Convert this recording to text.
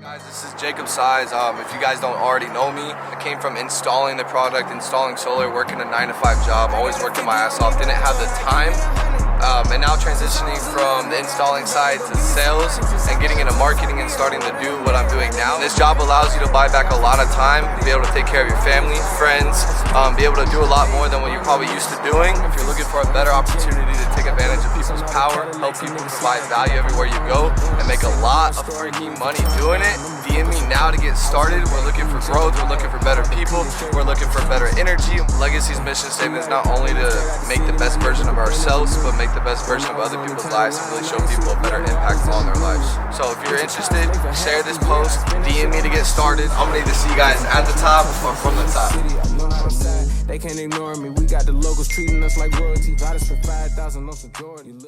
Guys, this is LGCY. If you guys don't already know me, I came from installing the product, installing solar, working a 9-to-5 job, always working my ass off, didn't have the time. And now transitioning from the installing side to sales and getting into marketing and starting to do what I'm doing now. This job allows you to buy back a lot of time, be able to take care of your family, friends, be able to do a lot more than what you're probably used to doing. If you're looking for a better opportunity to take advantage of people's power, help people provide value everywhere you go, and make a lot of freaking money doing it, DM me now to get started. We're looking for growth, we're looking for better people, we're looking for better energy. Legacy's mission statement is not only to make the best version of ourselves, but make the best version of other people's lives and really show people a better impact on their lives. So if you're interested, share this post, DM me to get started. I'm gonna need to see you guys at the top or from the top. They can't ignore me. We got the locals treating us like royalty. Got us for 5,000 on some Jordan.